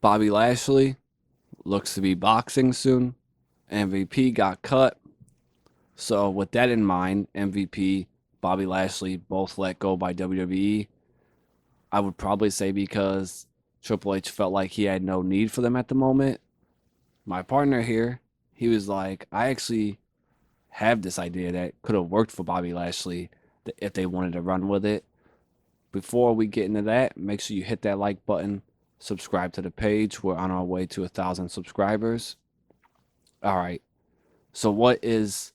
Bobby Lashley looks to be boxing soon. MVP got cut. So, with that in mind, MVP, Bobby Lashley both let go by WWE. I would probably say because Triple H felt like he had no need for them at the moment. My partner here, he was like, I actually have this idea that could have worked for Bobby Lashley if they wanted to run with it. Before we get into that, make sure you hit that like button, subscribe to the page. We're on our way to 1,000 subscribers. All right. So, what is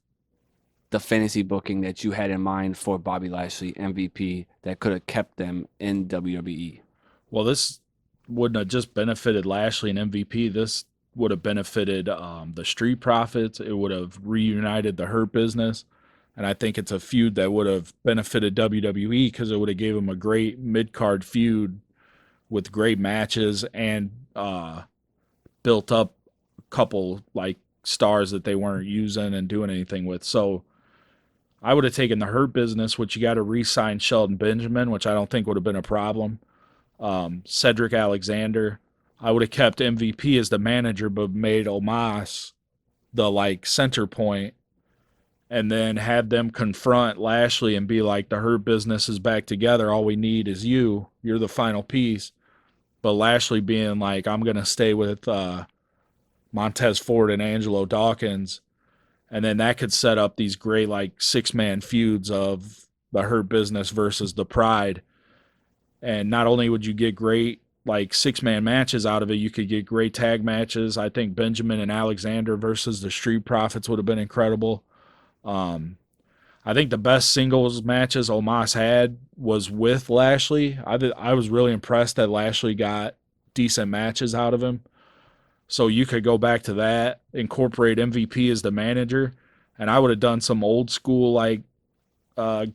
the fantasy booking that you had in mind for Bobby Lashley MVP that could have kept them in WWE? Well, this wouldn't have just benefited Lashley and MVP. This would have benefited the Street Profits. It would have reunited the Hurt Business, and I think it's a feud that would have benefited WWE because it would have gave them a great mid card feud with great matches and built up a couple like stars that they weren't using and doing anything with. So I would have taken the Hurt Business, which you got to re-sign Shelton Benjamin, which I don't think would have been a problem. Cedric Alexander. I would have kept MVP as the manager, but made Omos the like center point, and then had them confront Lashley and be like, "The Hurt Business is back together. All we need is you. You're the final piece." But Lashley being like, "I'm gonna stay with Montez Ford and Angelo Dawkins," and then that could set up these great like 6-man feuds of the Hurt Business versus the Pride. And not only would you get great like 6-man matches out of it, you could get great tag matches. I think Benjamin and Alexander versus the Street Profits would have been incredible. Um, I think the best singles matches Omos had was with Lashley. I was really impressed that Lashley got decent matches out of him. So you could go back to that, incorporate MVP as the manager, and I would have done some old school like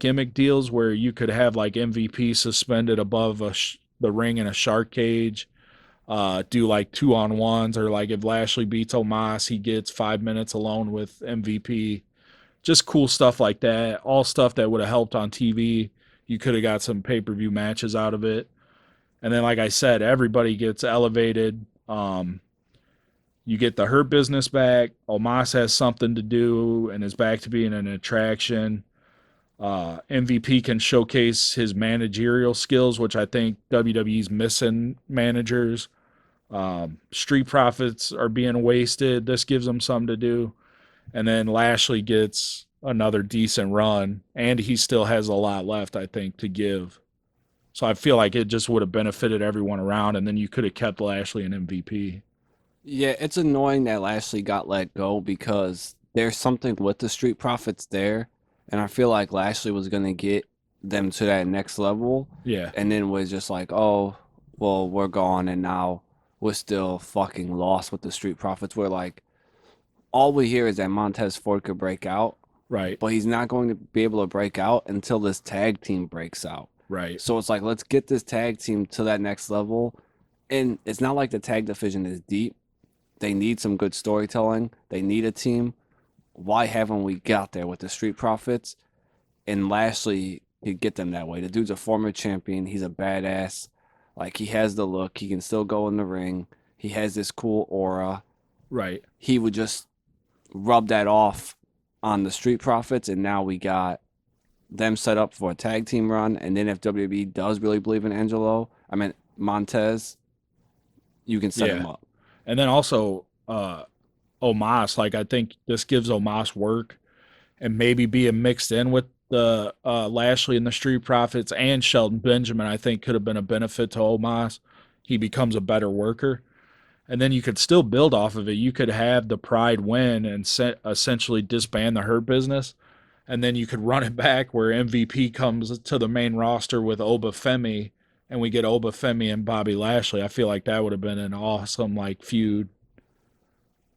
gimmick deals where you could have like MVP suspended above the ring in a shark cage, do like 2-on-1s, or like if Lashley beats Omos, he gets 5 minutes alone with MVP. Just cool stuff like that. All stuff that would have helped on TV. You could have got some pay per view matches out of it. And then, like I said, everybody gets elevated. You get the Hurt Business back. Omos has something to do and is back to being an attraction. MVP can showcase his managerial skills, which I think WWE's missing managers. Street Profits are being wasted. This gives them something to do. And then Lashley gets another decent run, and he still has a lot left, I think, to give. So I feel like it just would have benefited everyone around, and then you could have kept Lashley an MVP. Yeah, it's annoying that Lashley got let go because there's something with the Street Profits there, and I feel like Lashley was gonna get them to that next level, Yeah, and then was just like, oh, well, we're gone, and now we're still fucking lost with the Street Profits. We're like, all we hear is that Montez Ford could break out, right, but he's not going to be able to break out until this tag team breaks out. right. So it's like, let's get this tag team to that next level. And it's not like the tag division is deep. They need some good storytelling. They need a team. Why haven't we got there with the Street Profits? And Lashley could get them that way. The dude's a former champion. He's a badass. Like, he has the look. He can still go in the ring. He has this cool aura. Right. He would just rub that off on the Street Profits, and now we got them set up for a tag team run. And then if WWE does really believe in Montez, you can set Yeah. him up. And then also Omos, like I think this gives Omos work and maybe being mixed in with the Lashley and the Street Profits and Shelton Benjamin, I think could have been a benefit to Omos. He becomes a better worker. And then you could still build off of it. You could have the Pride win and essentially disband the Hurt Business. And then you could run it back where MVP comes to the main roster with Oba Femi, and we get Oba Femi and Bobby Lashley. I feel like that would have been an awesome like feud,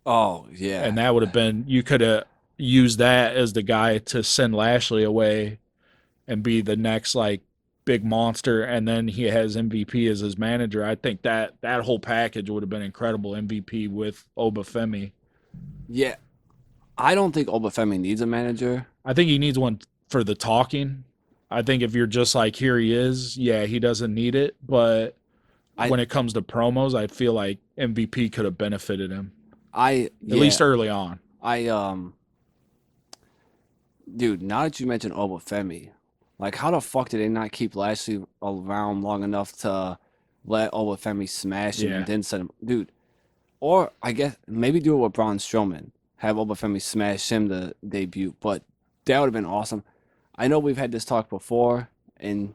Oh, yeah. and that would have been, you could have used that as the guy to send Lashley away and be the next like big monster, and then he has MVP as his manager. I think that whole package would have been incredible. MVP with Oba Femi. Yeah, I don't think Obafemi needs a manager. I think he needs one for the talking. I think if you're just like, here he is, yeah, he doesn't need it. But I when it comes to promos, I feel like MVP could have benefited him, I at yeah least early on. I dude. Now that you mentioned Obafemi, like how the fuck did they not keep Lashley around long enough to let Obafemi smash him and Yeah. then send him, dude? Or I guess maybe do it with Braun Strowman, have Obafemi smash him to debut, but that would have been awesome. I know we've had this talk before, and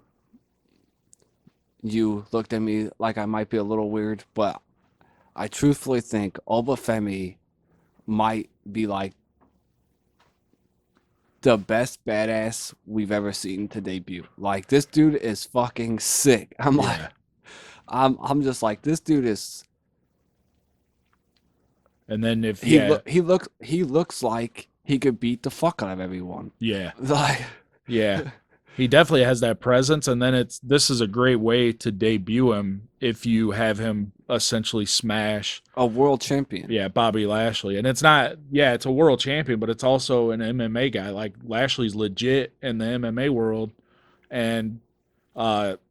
you looked at me like I might be a little weird, but I truthfully think Obafemi might be like the best badass we've ever seen to debut. Like this dude is fucking sick. Yeah. I'm just like this dude is And then if yeah, he looks like he could beat the fuck out of everyone. yeah. Like Yeah. He definitely has that presence, and then this is a great way to debut him if you have him essentially smash, a world champion. yeah, Bobby Lashley. And it's not, yeah, it's a world champion, but it's also an MMA guy. Like Lashley's legit in the MMA world, and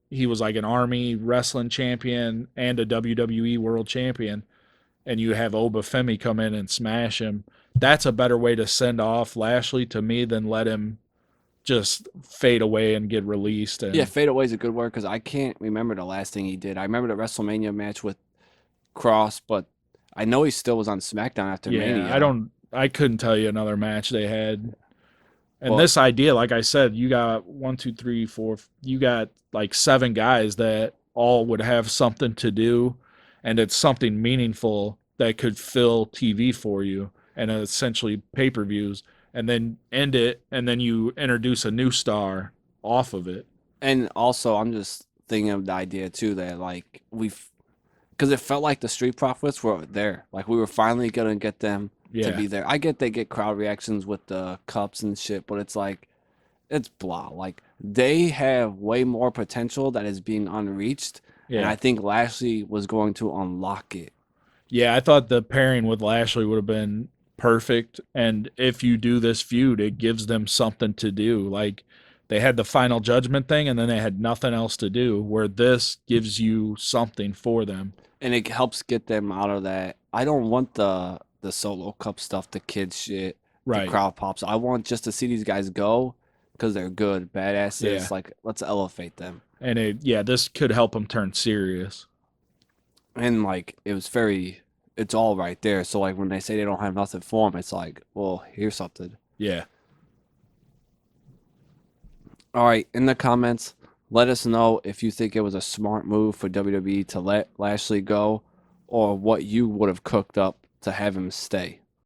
he was like an Army wrestling champion and a WWE world champion. And you have Obafemi come in and smash him. That's a better way to send off Lashley to me than let him just fade away and get released. Yeah, And fade away is a good word because I can't remember the last thing he did. I remember the WrestleMania match with Cross, but I know he still was on SmackDown after yeah, Mania. I couldn't tell you another match they had. And But this idea, like I said, you got one, two, three, four, you got like 7 guys that all would have something to do, and it's something meaningful that could fill TV for you and essentially pay-per-views, and then end it, and then you introduce a new star off of it. and also I'm just thinking of the idea too that like we've because it felt like the Street Profits were there. Like we were finally gonna get them to Yeah. be there. I get they get crowd reactions with the cups and shit, but it's like it's blah. Like they have way more potential that is being unreached, and I Yeah. think Lashley was going to unlock it. Yeah, I thought the pairing with Lashley would have been perfect. And if you do this feud, it gives them something to do. Like they had the final judgment thing and then they had nothing else to do, where this gives you something for them. And it helps get them out of that. I don't want the solo cup stuff, the kids shit, the Right. crowd pops. I want just to see these guys go because they're good, Yeah. badasses. Like let's elevate them. And yeah, this could help them turn serious. And like it was very, it's all right there. So like when they say they don't have nothing for them, it's like, well, here's something. Yeah. All right, in the comments, let us know if you think it was a smart move for WWE to let Lashley go, or what you would have cooked up to have him stay.